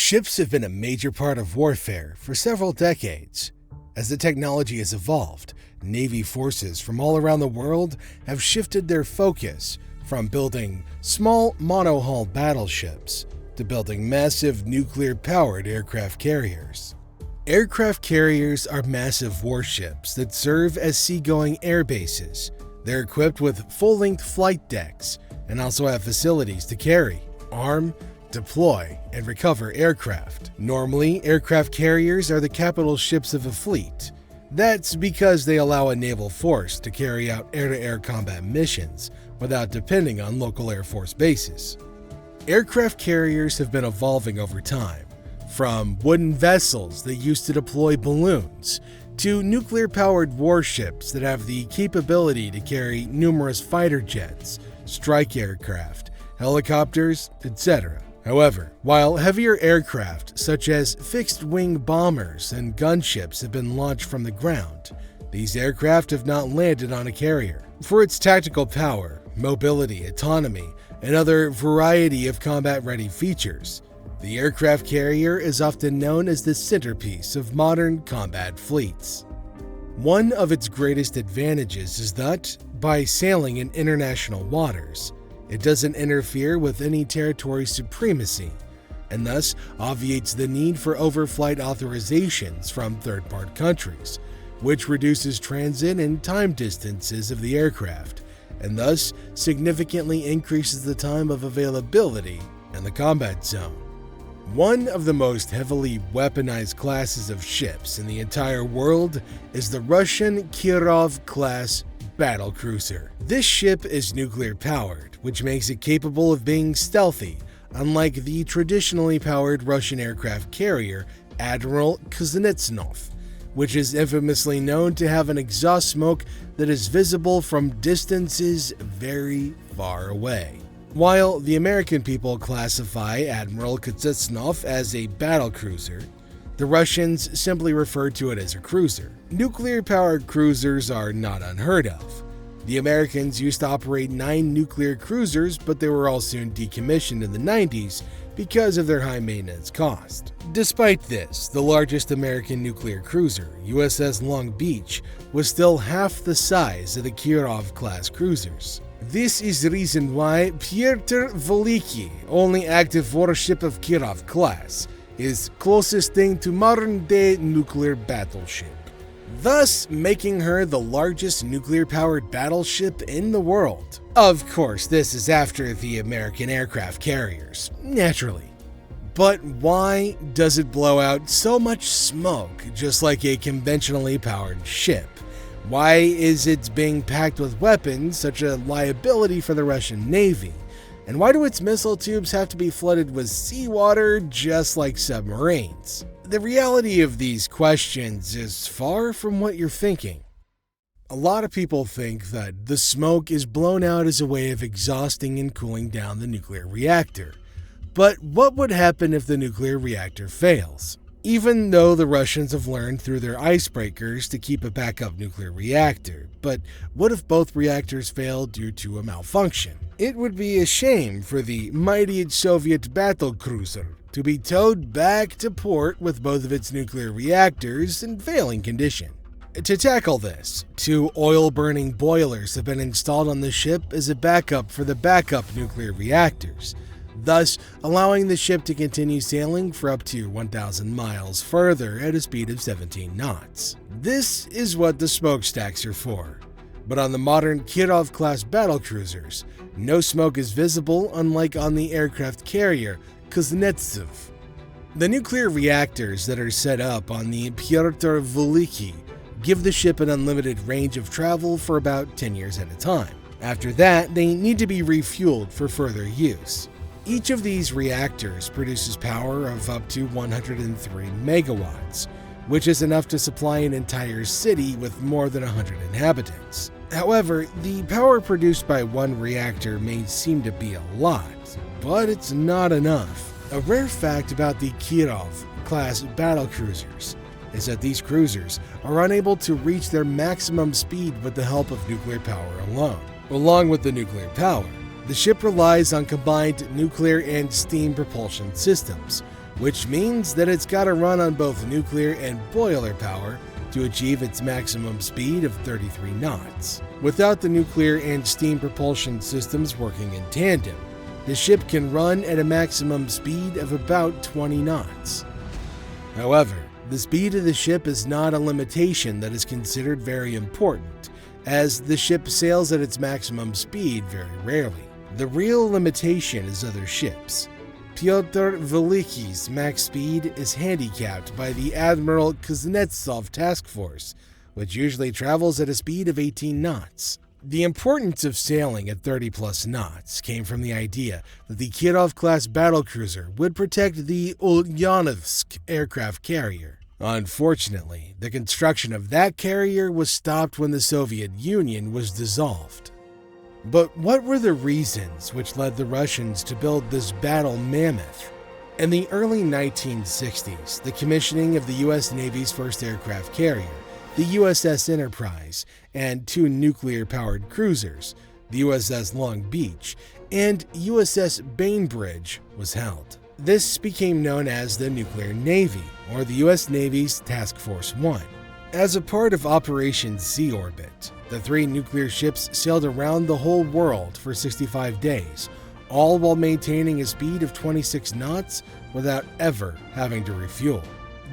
Ships have been a major part of warfare for several decades. As the technology has evolved, Navy forces from all around the world have shifted their focus from building small monohull battleships to building massive nuclear-powered aircraft carriers. Aircraft carriers are massive warships that serve as seagoing air bases. They're equipped with full-length flight decks and also have facilities to carry, arm, deploy, and recover aircraft. Normally, aircraft carriers are the capital ships of a fleet. That's because they allow a naval force to carry out air-to-air combat missions without depending on local Air Force bases. Aircraft carriers have been evolving over time, from wooden vessels that used to deploy balloons to nuclear-powered warships that have the capability to carry numerous fighter jets, strike aircraft, helicopters, etc. However, while heavier aircraft such as fixed-wing bombers and gunships have been launched from the ground, these aircraft have not landed on a carrier. For its tactical power, mobility, autonomy, and other variety of combat-ready features, the aircraft carrier is often known as the centerpiece of modern combat fleets. One of its greatest advantages is that, by sailing in international waters, it doesn't interfere with any territory supremacy, and thus obviates the need for overflight authorizations from third-party countries, which reduces transit and time distances of the aircraft, and thus significantly increases the time of availability in the combat zone. One of the most heavily weaponized classes of ships in the entire world is the Russian Kirov-class battlecruiser. This ship is nuclear-powered, which makes it capable of being stealthy, unlike the traditionally powered Russian aircraft carrier Admiral Kuznetsov, which is infamously known to have an exhaust smoke that is visible from distances very far away. While the American people classify Admiral Kuznetsov as a battlecruiser, the Russians simply refer to it as a cruiser. Nuclear-powered cruisers are not unheard of. The Americans used to operate 9 nuclear cruisers, but they were all soon decommissioned in the 90s because of their high maintenance cost. Despite this, the largest American nuclear cruiser, USS Long Beach, was still half the size of the Kirov-class cruisers. This is the reason why Pyotr Veliky, only active warship of Kirov class, is closest thing to modern-day nuclear battleship, thus making her the largest nuclear-powered battleship in the world. Of course, this is after the American aircraft carriers, naturally. But why does it blow out so much smoke just like a conventionally powered ship? Why is it being packed with weapons such a liability for the Russian Navy? And why do its missile tubes have to be flooded with seawater just like submarines? The reality of these questions is far from what you're thinking. A lot of people think that the smoke is blown out as a way of exhausting and cooling down the nuclear reactor. But what would happen if the nuclear reactor fails? Even though the Russians have learned through their icebreakers to keep a backup nuclear reactor, but what if both reactors fail due to a malfunction? It would be a shame for the mighty Soviet battlecruiser to be towed back to port with both of its nuclear reactors in failing condition. To tackle this, 2 oil-burning boilers have been installed on the ship as a backup for the backup nuclear reactors, thus allowing the ship to continue sailing for up to 1,000 miles further at a speed of 17 knots. This is what the smokestacks are for. But on the modern Kirov-class battlecruisers, no smoke is visible, unlike on the aircraft carrier Kuznetsov. The nuclear reactors that are set up on the Pyotr Veliky give the ship an unlimited range of travel for about 10 years at a time. After that, they need to be refueled for further use. Each of these reactors produces power of up to 103 megawatts, which is enough to supply an entire city with more than 100 inhabitants. However, the power produced by one reactor may seem to be a lot, but it's not enough. A rare fact about the Kirov-class battlecruisers is that these cruisers are unable to reach their maximum speed with the help of nuclear power alone. Along with the nuclear power, the ship relies on combined nuclear and steam propulsion systems, which means that it's got to run on both nuclear and boiler power to achieve its maximum speed of 33 knots. Without the nuclear and steam propulsion systems working in tandem, the ship can run at a maximum speed of about 20 knots. However, the speed of the ship is not a limitation that is considered very important, as the ship sails at its maximum speed very rarely. The real limitation is other ships. Pyotr Veliky's max speed is handicapped by the Admiral Kuznetsov task force, which usually travels at a speed of 18 knots. The importance of sailing at 30-plus knots came from the idea that the Kirov-class battlecruiser would protect the Ulyanovsk aircraft carrier. Unfortunately, the construction of that carrier was stopped when the Soviet Union was dissolved. But what were the reasons which led the Russians to build this battle mammoth? In the early 1960s, the commissioning of the U.S. Navy's first aircraft carrier, the USS Enterprise, and two nuclear-powered cruisers, the USS Long Beach and USS Bainbridge, was held. This became known as the Nuclear Navy, or the U.S. Navy's Task Force 1. As a part of Operation Sea Orbit, the three nuclear ships sailed around the whole world for 65 days, all while maintaining a speed of 26 knots without ever having to refuel.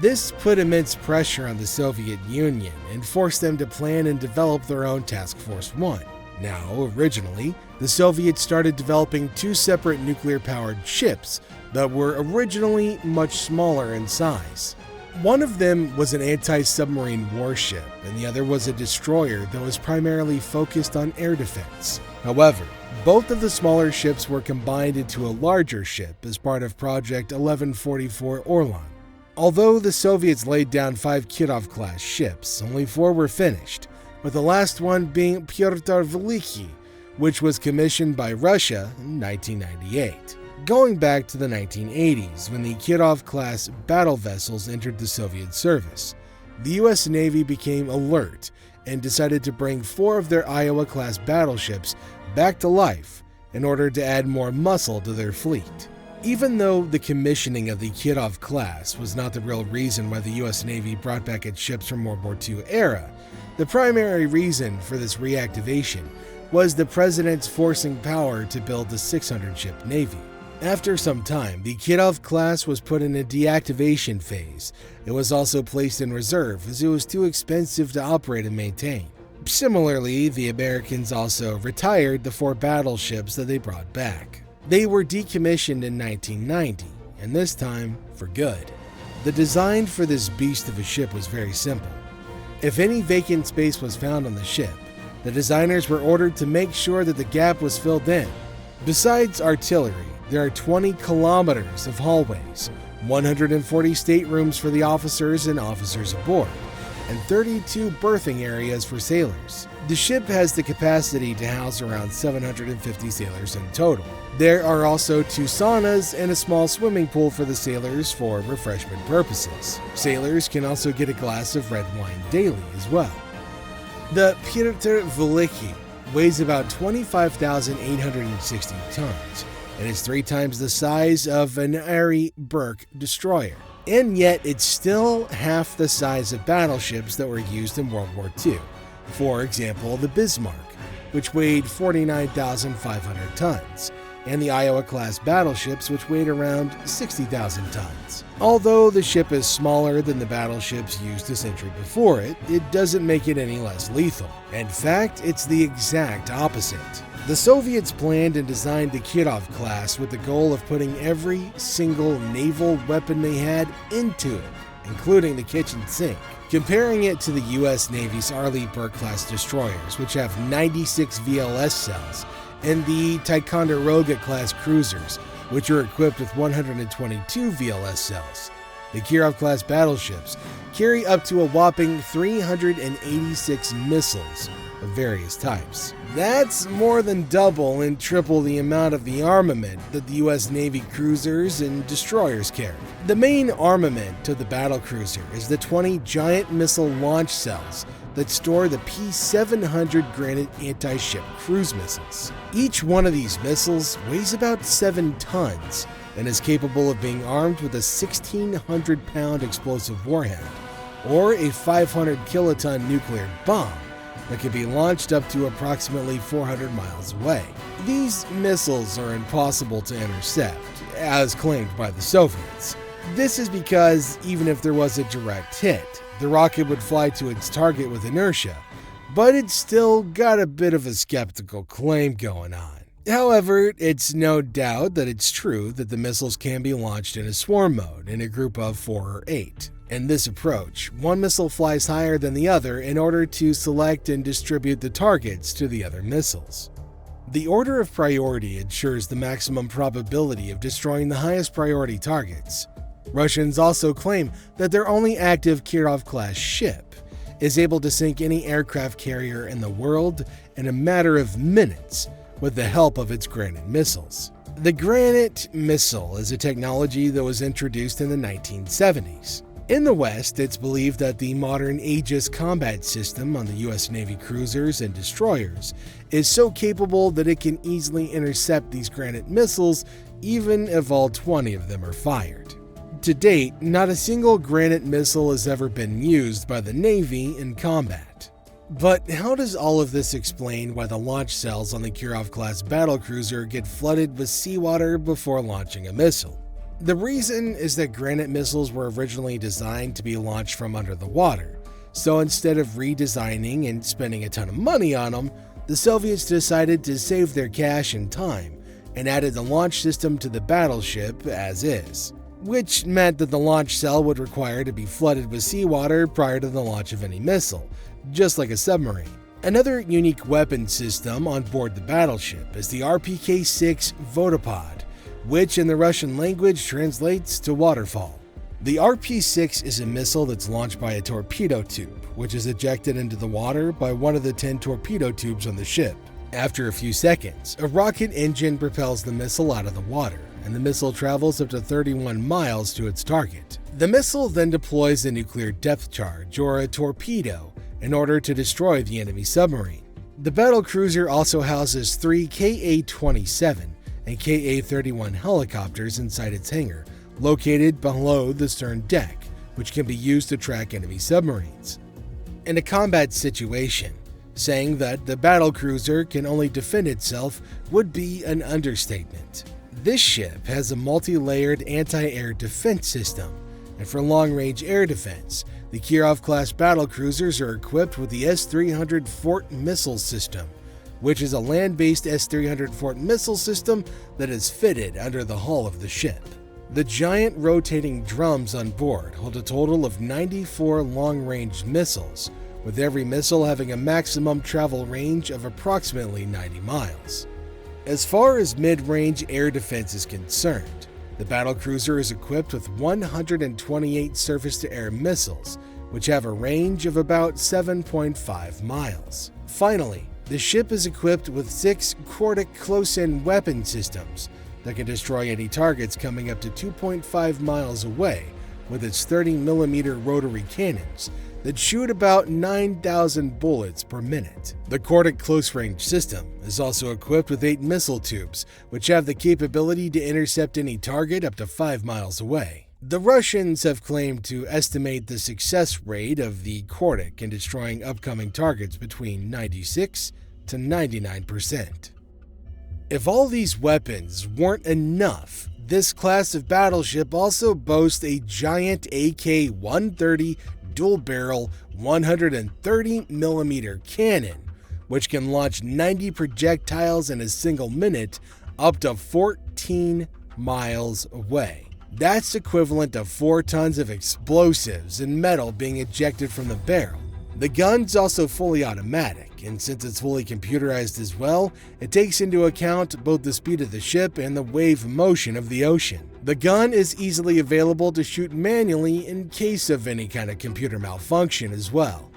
This put immense pressure on the Soviet Union and forced them to plan and develop their own Task Force 1. Now, originally, the Soviets started developing two separate nuclear-powered ships that were originally much smaller in size. One of them was an anti-submarine warship, and the other was a destroyer that was primarily focused on air defense. However, both of the smaller ships were combined into a larger ship as part of Project 1144 Orlan. Although the Soviets laid down 5 Kirov-class ships, only 4 were finished, with the last one being Pyotr Veliky, which was commissioned by Russia in 1998. Going back to the 1980s, when the Kirov-class battle vessels entered the Soviet service, the U.S. Navy became alert and decided to bring 4 of their Iowa-class battleships back to life in order to add more muscle to their fleet. Even though the commissioning of the Kirov class was not the real reason why the U.S. Navy brought back its ships from World War II era, the primary reason for this reactivation was the president's forcing power to build a 600-ship navy. After some time, the Kirov class was put in a deactivation phase. It was also placed in reserve as it was too expensive to operate and maintain. Similarly, the Americans also retired the 4 battleships that they brought back. They were decommissioned in 1990, and this time for good. The design for this beast of a ship was very simple. If any vacant space was found on the ship, the designers were ordered to make sure that the gap was filled in. Besides artillery, there are 20 kilometers of hallways, 140 staterooms for the officers and officers aboard, and 32 berthing areas for sailors. The ship has the capacity to house around 750 sailors in total. There are also 2 saunas and a small swimming pool for the sailors for refreshment purposes. Sailors can also get a glass of red wine daily as well. The Pyotr Veliky weighs about 25,860 tons and is 3 times the size of an Ari Burke destroyer. And yet it's still half the size of battleships that were used in World War II. For example, the Bismarck, which weighed 49,500 tons, and the Iowa-class battleships, which weighed around 60,000 tons. Although the ship is smaller than the battleships used a century before it, it doesn't make it any less lethal. In fact, it's the exact opposite. The Soviets planned and designed the Kirov class with the goal of putting every single naval weapon they had into it, including the kitchen sink. Comparing it to the U.S. Navy's Arleigh Burke-class destroyers, which have 96 VLS cells, and the Ticonderoga-class cruisers, which are equipped with 122 VLS cells. The Kirov-class battleships carry up to a whopping 386 missiles of various types. That's more than double and triple the amount of the armament that the U.S. Navy cruisers and destroyers carry. The main armament of the battlecruiser is the 20 giant missile launch cells that store the P-700 Granite anti-ship cruise missiles. Each one of these missiles weighs about 7 tons, and is capable of being armed with a 1,600-pound explosive warhead or a 500-kiloton nuclear bomb that can be launched up to approximately 400 miles away. These missiles are impossible to intercept, as claimed by the Soviets. This is because even if there was a direct hit, the rocket would fly to its target with inertia, but it's still got a bit of a skeptical claim going on. However, it's no doubt that it's true that the missiles can be launched in a swarm mode in a group of 4 or 8. In this approach, one missile flies higher than the other in order to select and distribute the targets to the other missiles. The order of priority ensures the maximum probability of destroying the highest priority targets. Russians also claim that their only active Kirov-class ship is able to sink any aircraft carrier in the world in a matter of minutes with the help of its Granite missiles. The Granite missile is a technology that was introduced in the 1970s. In the West, it's believed that the modern Aegis combat system on the U.S. Navy cruisers and destroyers is so capable that it can easily intercept these Granite missiles even if all 20 of them are fired. To date, not a single Granite missile has ever been used by the Navy in combat. But how does all of this explain why the launch cells on the Kirov-class battlecruiser get flooded with seawater before launching a missile? The reason is that Granite missiles were originally designed to be launched from under the water, so instead of redesigning and spending a ton of money on them, the Soviets decided to save their cash and time and added the launch system to the battleship as is, which meant that the launch cell would require to be flooded with seawater prior to the launch of any missile, just like a submarine. Another unique weapon system on board the battleship is the RPK-6 Vodopod, which in the Russian language translates to waterfall. The RP-6 is a missile that's launched by a torpedo tube, which is ejected into the water by one of the 10 torpedo tubes on the ship. After a few seconds, a rocket engine propels the missile out of the water, and the missile travels up to 31 miles to its target. The missile then deploys a nuclear depth charge, or a torpedo, in order to destroy the enemy submarine. The battlecruiser also houses 3 Ka-27 and Ka-31 helicopters inside its hangar, located below the stern deck, which can be used to track enemy submarines. In a combat situation, saying that the battlecruiser can only defend itself would be an understatement. This ship has a multi-layered anti-air defense system, and for long-range air defense, the Kirov-class battlecruisers are equipped with the S-300 Fort missile system, which is a land-based S-300 Fort missile system that is fitted under the hull of the ship. The giant rotating drums on board hold a total of 94 long-range missiles, with every missile having a maximum travel range of approximately 90 miles. As far as mid-range air defense is concerned, the battlecruiser is equipped with 128 surface-to-air missiles, which have a range of about 7.5 miles. Finally, the ship is equipped with 6 Quartic close-in weapon systems that can destroy any targets coming up to 2.5 miles away with its 30mm rotary cannons that shoot about 9,000 bullets per minute. The Quartic close-range system is also equipped with 8 missile tubes, which have the capability to intercept any target up to 5 miles away. The Russians have claimed to estimate the success rate of the Quartic in destroying upcoming targets between 96 to 99%. If all these weapons weren't enough, this class of battleship also boasts a giant AK-130 dual-barrel 130mm cannon, which can launch 90 projectiles in a single minute up to 14 miles away. That's equivalent to 4 tons of explosives and metal being ejected from the barrel. The gun's also fully automatic, and since it's fully computerized as well, it takes into account both the speed of the ship and the wave motion of the ocean. The gun is easily available to shoot manually in case of any kind of computer malfunction as well.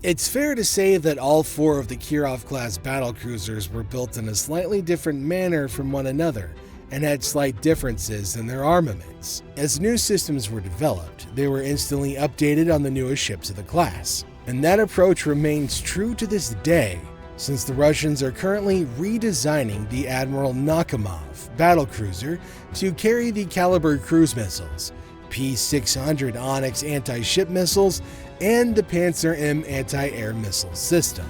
It's fair to say that all 4 of the Kirov-class battlecruisers were built in a slightly different manner from one another and had slight differences in their armaments. As new systems were developed, they were instantly updated on the newest ships of the class. And that approach remains true to this day, since the Russians are currently redesigning the Admiral Nakhimov battlecruiser to carry the Caliber cruise missiles, P-600 Onyx anti-ship missiles, and the Panzer M anti-air missile system.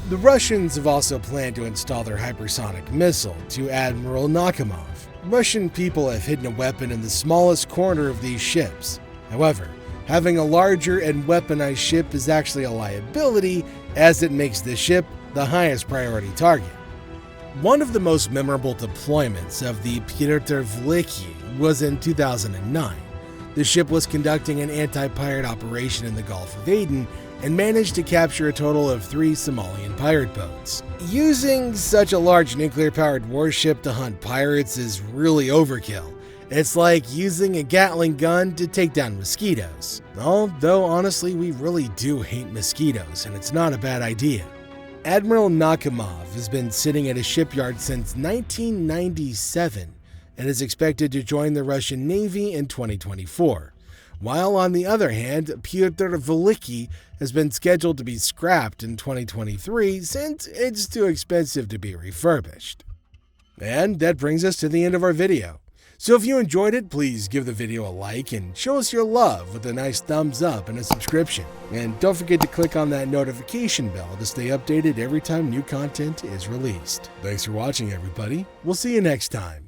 The Russians have also planned to install their hypersonic missile to Admiral Nakhimov. Russian people have hidden a weapon in the smallest corner of these ships. However, having a larger and weaponized ship is actually a liability, as it makes the ship the highest priority target. One of the most memorable deployments of the Pyotr Veliky was in 2009. The ship was conducting an anti-pirate operation in the Gulf of Aden and managed to capture a total of 3 Somalian pirate boats. Using such a large nuclear-powered warship to hunt pirates is really overkill. It's like using a Gatling gun to take down mosquitoes. Although honestly, we really do hate mosquitoes, and it's not a bad idea. Admiral Nakhimov has been sitting at a shipyard since 1997 and is expected to join the Russian Navy in 2024. While on the other hand, Pyotr Veliky has been scheduled to be scrapped in 2023 since it's too expensive to be refurbished. And that brings us to the end of our video. So if you enjoyed it, please give the video a like and show us your love with a nice thumbs up and a subscription. And don't forget to click on that notification bell to stay updated every time new content is released. Thanks for watching, everybody. We'll see you next time.